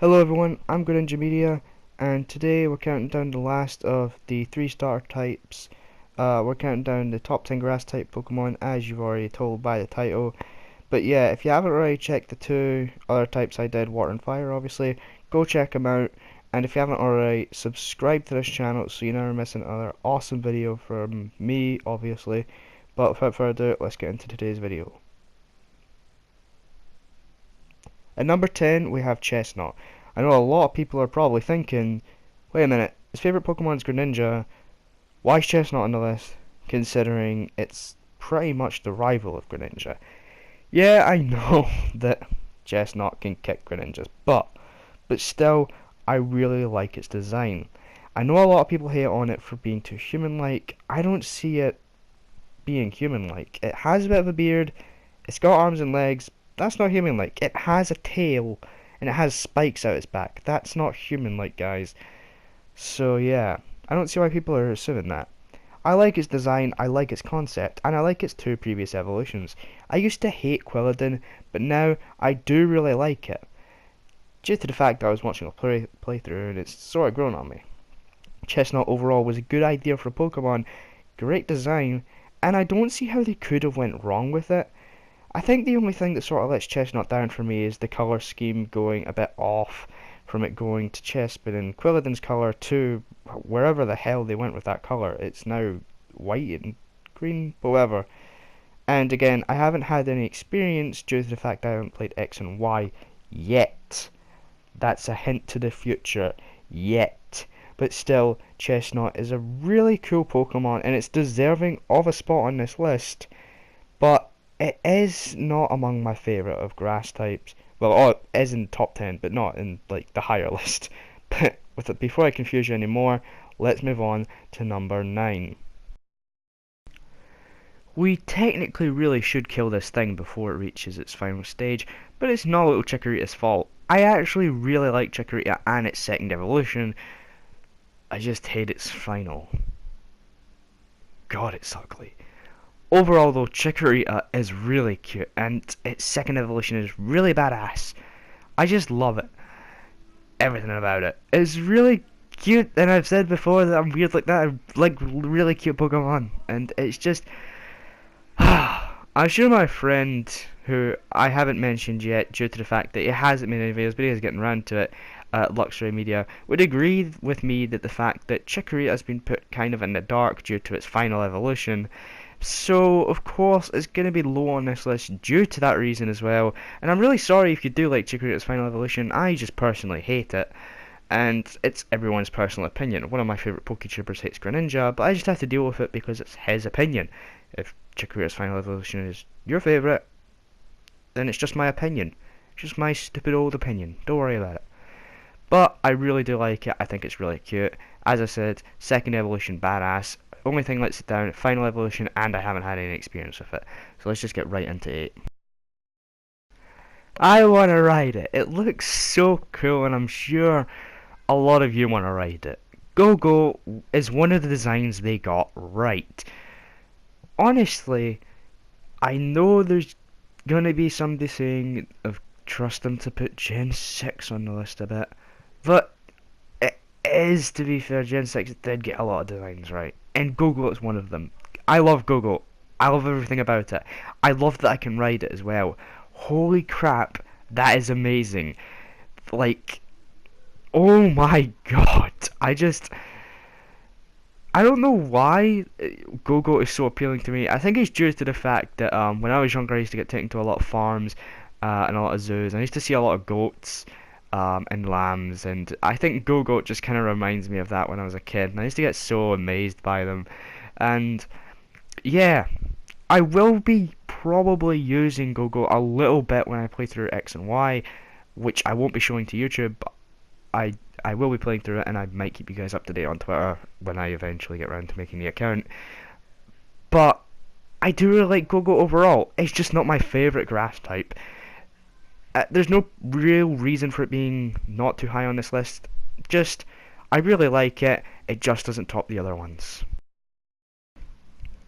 Hello everyone, I'm Good Media, and today we're counting down the last of the 3 starter types. We're counting down the top 10 grass type Pokemon, as you've already told by the title. But yeah, if you haven't already checked the 2 other types I did, Water and Fire obviously, go check them out. And if you haven't already, subscribe to this channel so you never miss another awesome video from me, obviously. But without further ado, let's get into today's video. At number 10, we have Chestnut. I know a lot of people are probably thinking, wait a minute, his favourite Pokemon is Greninja, why is Chestnut on the list? Considering it's pretty much the rival of Greninja. Yeah, I know that Chestnut can kick Greninjas, but still, I really like its design. I know a lot of people hate on it for being too human-like. I don't see it being human-like. It has a bit of a beard, it's got arms and legs. That's not human-like. It has a tail, and it has spikes out its back. That's not human-like, guys. So yeah, I don't see why people are assuming that. I like its design, I like its concept, and I like its 2 previous evolutions. I used to hate Quilladin, but now I do really like it. Due to the fact that I was watching a playthrough and it's sort of grown on me. Chestnut overall was a good idea for Pokemon, great design, and I don't see how they could have went wrong with it. I think the only thing that sort of lets Chestnut down for me is the colour scheme going a bit off from it going to Chespin and Quilladin's colour to wherever the hell they went with that colour. It's now white and green, but whatever. And again, I haven't had any experience due to the fact I haven't played X and Y yet. That's a hint to the future. Yet. But still, Chestnut is a really cool Pokemon and it's deserving of a spot on this list. But it is not among my favourite of grass types. Well, it is in the top 10, but not in like the higher list. But before I confuse you anymore, let's move on to number 9. We technically really should kill this thing before it reaches its final stage, but it's not Little Chikorita's fault. I actually really like Chikorita and its second evolution. I just hate its final. God, it's ugly. Overall though, Chikorita is really cute and its second evolution is really badass. I just love it. Everything about it is really cute, and I've said before that I'm weird like that. I like really cute Pokemon, and it's just... I'm sure my friend, who I haven't mentioned yet due to the fact that he hasn't made any videos, but he is getting around to it, Luxury Media, would agree with me that the fact that Chikorita has been put kind of in the dark due to its final evolution. So, of course, it's going to be low on this list due to that reason as well. And I'm really sorry if you do like Chikorita's final evolution. I just personally hate it. And it's everyone's personal opinion. One of my favourite Poketubers hates Greninja, but I just have to deal with it because it's his opinion. If Chikorita's final evolution is your favourite, then it's just my opinion. Just my stupid old opinion. Don't worry about it. But I really do like it. I think it's really cute. As I said, second evolution badass. Only thing lets it down, final evolution, and I haven't had any experience with it. So let's just get right into 8. I want to ride it. It looks so cool, and I'm sure a lot of you want to ride it. Go-Go is one of the designs they got right. Honestly, I know there's going to be somebody saying of trust them to put Gen 6 on the list a bit, but it is, to be fair, Gen 6 did get a lot of designs right. And Go-Go is one of them. I love Go-Go. I love everything about it. I love that I can ride it as well. Holy crap, that is amazing. Like, oh my god. I don't know why Go-Go is so appealing to me. I think it's due to the fact that when I was younger I used to get taken to a lot of farms and a lot of zoos. I used to see a lot of goats and lambs, and I think Go-Go just kind of reminds me of that when I was a kid, and I used to get so amazed by them. And yeah, I will be probably using Go-Go a little bit when I play through X and Y, which I won't be showing to YouTube, but I will be playing through it, and I might keep you guys up to date on Twitter when I eventually get around to making the account. But I do really like Go-Go overall. It's just not my favourite grass type. There's no real reason for it being not too high on this list. Just, I really like it. It just doesn't top the other ones.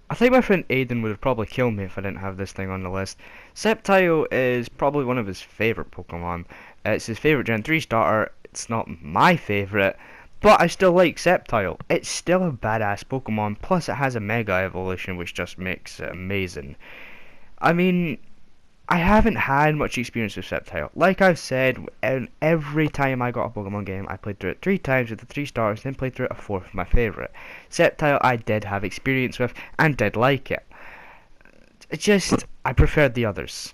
I think my friend Aiden would have probably killed me if I didn't have this thing on the list. Sceptile is probably one of his favourite Pokemon. It's his favourite Gen 3 starter. It's not my favourite, but I still like Sceptile. It's still a badass Pokemon, plus it has a Mega Evolution, which just makes it amazing. I mean, I haven't had much experience with Sceptile. Like I've said, every time I got a Pokemon game, I played through it 3 times with the 3 stars, then played through it a 4th with my favourite. Sceptile I did have experience with, and did like it. It's just, I preferred the others.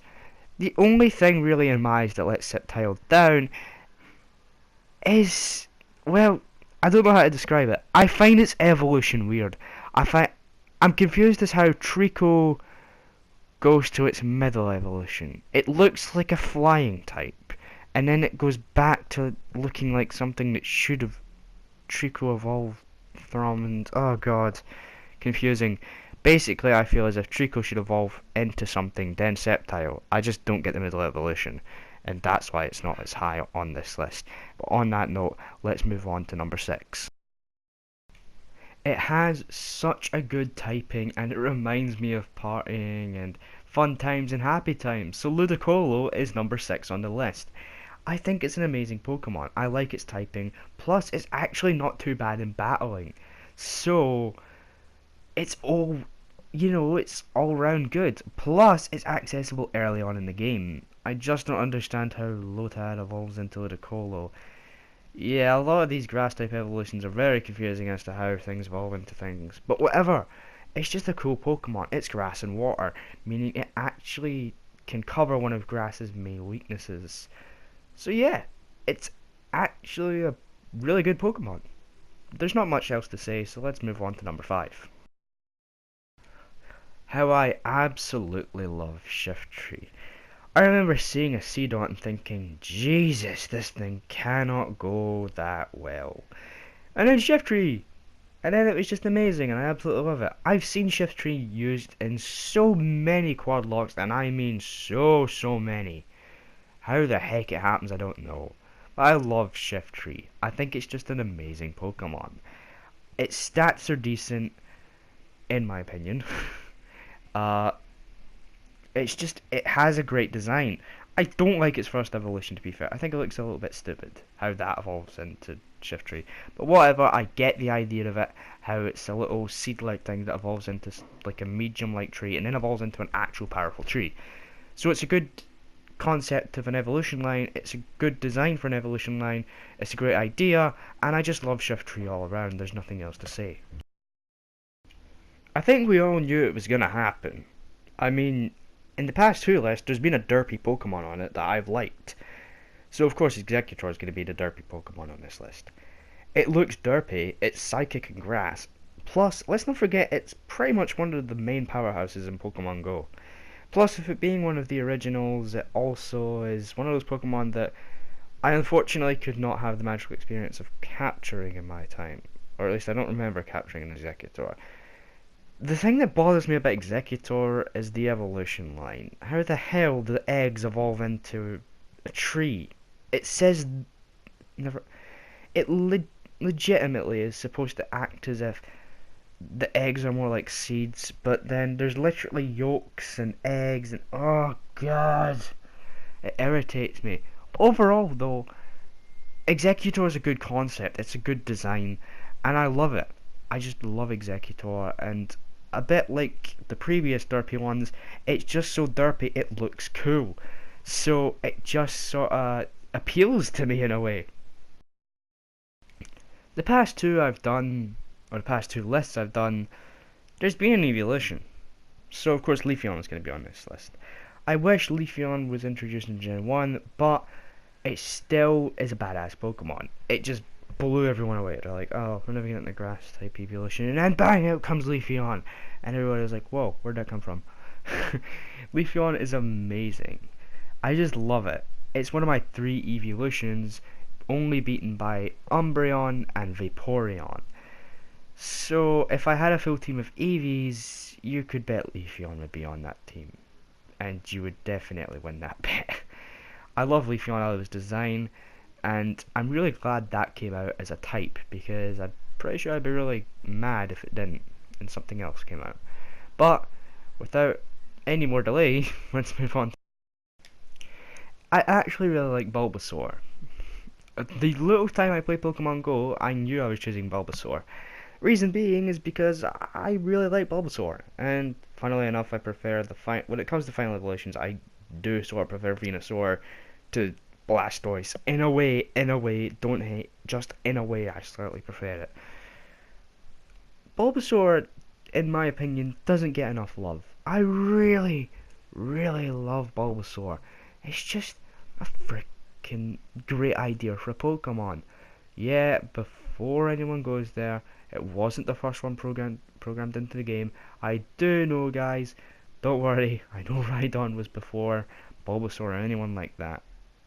The only thing really in my eyes that lets Sceptile down is, well, I don't know how to describe it. I find its evolution weird. I'm confused as how Trico goes to its middle evolution. It looks like a flying type, and then it goes back to looking like something that should have Trico evolved from, and oh god, confusing. Basically, I feel as if Trico should evolve into something, then Sceptile. I just don't get the middle evolution, and that's why it's not as high on this list. But on that note, let's move on to number 6. It has such a good typing, and it reminds me of partying and fun times and happy times. So Ludicolo is number 6 on the list. I think it's an amazing Pokemon. I like its typing, plus it's actually not too bad in battling. So it's all, it's all round good. Plus it's accessible early on in the game. I just don't understand how Lotad evolves into Ludicolo. Yeah, a lot of these grass type evolutions are very confusing as to how things evolve into things. But whatever, it's just a cool Pokemon. It's grass and water, meaning it actually can cover one of grass's main weaknesses. So yeah, it's actually a really good Pokemon. There's not much else to say, so let's move on to number 5. How I absolutely love Shiftry. I remember seeing a Seedot and thinking, Jesus, this thing cannot go that well. And then Shiftry! And then it was just amazing, and I absolutely love it. I've seen Shiftry used in so many quad locks, and I mean so many. How the heck it happens, I don't know. But I love Shiftry. I think it's just an amazing Pokemon. Its stats are decent, in my opinion. It has a great design. I don't like its first evolution, to be fair. I think it looks a little bit stupid, how that evolves into Shiftry. But whatever, I get the idea of it, how it's a little seed-like thing that evolves into like a medium-like tree, and then evolves into an actual powerful tree. So it's a good concept of an evolution line, it's a good design for an evolution line, it's a great idea, and I just love Shiftry all around, there's nothing else to say. I think we all knew it was going to happen. I mean, in the past 2 lists, there's been a derpy Pokemon on it that I've liked. So of course Exeggutor is going to be the derpy Pokemon on this list. It looks derpy, it's psychic and grass. Plus, let's not forget it's pretty much one of the main powerhouses in Pokemon Go. Plus, with it being one of the originals, it also is one of those Pokemon that I unfortunately could not have the magical experience of capturing in my time. Or at least I don't remember capturing an Exeggutor. The thing that bothers me about Exeggutor is the evolution line. How the hell do the eggs evolve into a tree? It says never. It legitimately is supposed to act as if the eggs are more like seeds, but then there's literally yolks and eggs and oh god, it irritates me. Overall though, Exeggutor is a good concept, it's a good design, and I love it. I just love Exeggutor, and a bit like the previous derpy ones, it's just so derpy it looks cool. So it just sort of appeals to me in a way. The past 2 I've done, or the past 2 lists I've done, there's been an evolution. So of course Leafeon is going to be on this list. I wish Leafeon was introduced in Gen 1, but it still is a badass Pokemon. It just blew everyone away. They're like, oh, we're never getting the grass type evolution, and then bang, out comes Leafeon, and everybody was like, whoa, where'd that come from? Leafeon is amazing. I just love it. It's one of my 3 evolutions, only beaten by Umbreon and Vaporeon. So if I had a full team of Eevees, you could bet Leafeon would be on that team, and you would definitely win that bet. I love Leafeon, I love his design, and I'm really glad that came out as a type, because I'm pretty sure I'd be really mad if it didn't and something else came out. But without any more delay, let's move on. I actually really like Bulbasaur. The little time I played Pokemon Go, I knew I was choosing Bulbasaur. Reason being is because I really like Bulbasaur, and funnily enough, I prefer when it comes to final evolutions, I do sort of prefer Venusaur to Blastoise. In a way, don't hate, just in a way, I slightly prefer it. Bulbasaur, in my opinion, doesn't get enough love. I really, really love Bulbasaur. It's just a freaking great idea for a Pokemon. Yeah, before anyone goes there, it wasn't the first one programmed into the game. I do know, guys. Don't worry. I know Rhydon was before Bulbasaur or anyone like that.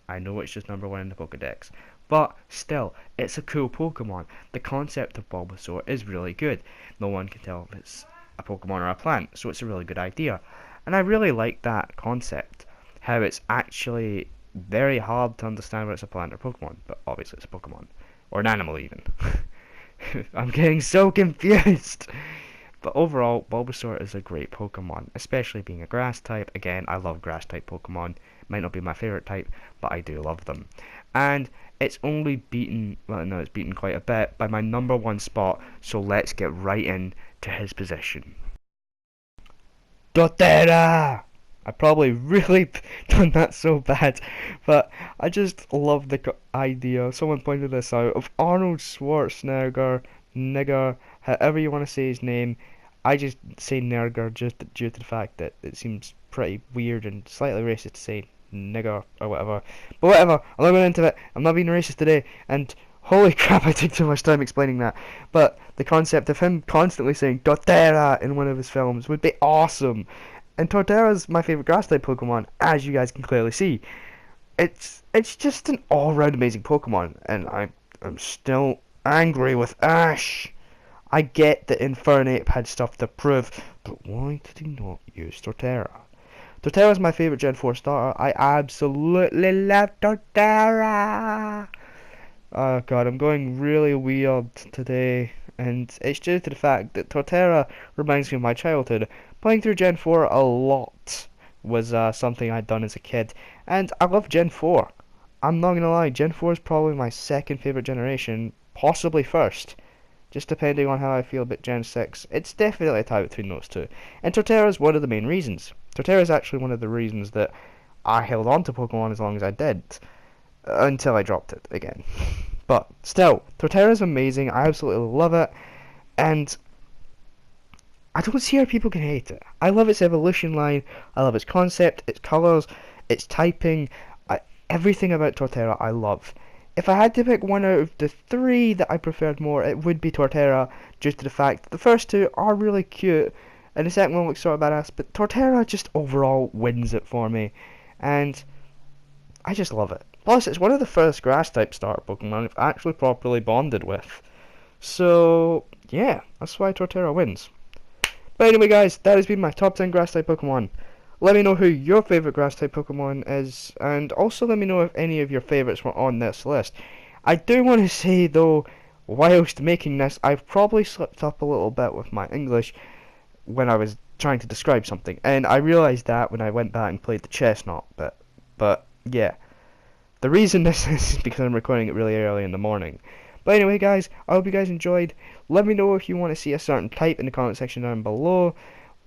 I know it's just number one in the Pokedex. But still, it's a cool Pokemon. The concept of Bulbasaur is really good. No one can tell if it's a Pokemon or a plant, so it's a really good idea. And I really like that concept. How it's actually very hard to understand whether it's a plant or Pokemon, but obviously it's a Pokemon. Or an animal even. I'm getting so confused. But overall, Bulbasaur is a great Pokemon, especially being a grass type. Again, I love grass type Pokemon. Might not be my favourite type, but I do love them. And it's only beaten, well no, it's beaten quite a bit by my number one spot, so let's get right in to his position. Dotera! I probably really done that so bad, but I just love the idea. Someone pointed this out of Arnold Schwarzenegger, nigger, however you want to say his name. I just say Nerger just due to the fact that it seems pretty weird and slightly racist to say nigger or whatever. But whatever, I'm not going into it. I'm not being racist today, and holy crap, I took too much time explaining that. But the concept of him constantly saying Dotera in one of his films would be awesome. And Torterra's my favourite grass type Pokemon, as you guys can clearly see. It's just an all round amazing Pokemon, and I'm still angry with Ash. I get that Infernape had stuff to prove, but why did he not use Torterra? Torterra's my favourite Gen 4 starter. I absolutely love Torterra! Oh god, I'm going really weird today, and it's due to the fact that Torterra reminds me of my childhood. Playing through Gen 4 a lot was something I'd done as a kid, and I love Gen 4. I'm not gonna lie, Gen 4 is probably my second favourite generation, possibly first. Just depending on how I feel about Gen 6. It's definitely a tie between those two. And Torterra is one of the main reasons. Torterra is actually one of the reasons that I held on to Pokemon as long as I did. Until I dropped it again. But still, Torterra is amazing. I absolutely love it. And I don't see how people can hate it. I love its evolution line. I love its concept, its colours, its typing. Everything about Torterra I love. If I had to pick one out of the three that I preferred more, it would be Torterra, due to the fact that the first two are really cute, and the second one looks sort of badass, but Torterra just overall wins it for me, and I just love it. Plus, it's one of the first grass-type starter Pokemon I've actually properly bonded with. So, yeah, that's why Torterra wins. But anyway guys, that has been my top 10 grass-type Pokemon. Let me know who your favourite grass-type Pokemon is, and also let me know if any of your favourites were on this list. I do want to say though, whilst making this, I've probably slipped up a little bit with my English when I was trying to describe something, and I realised that when I went back and played the Chestnut bit. But yeah, the reason this is because I'm recording it really early in the morning. But anyway guys, I hope you guys enjoyed. Let me know if you want to see a certain type in the comment section down below.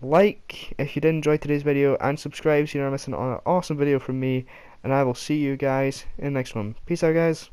Like if you did enjoy today's video, and subscribe so you're not missing an awesome video from me, and I will see you guys in the next one. Peace out guys.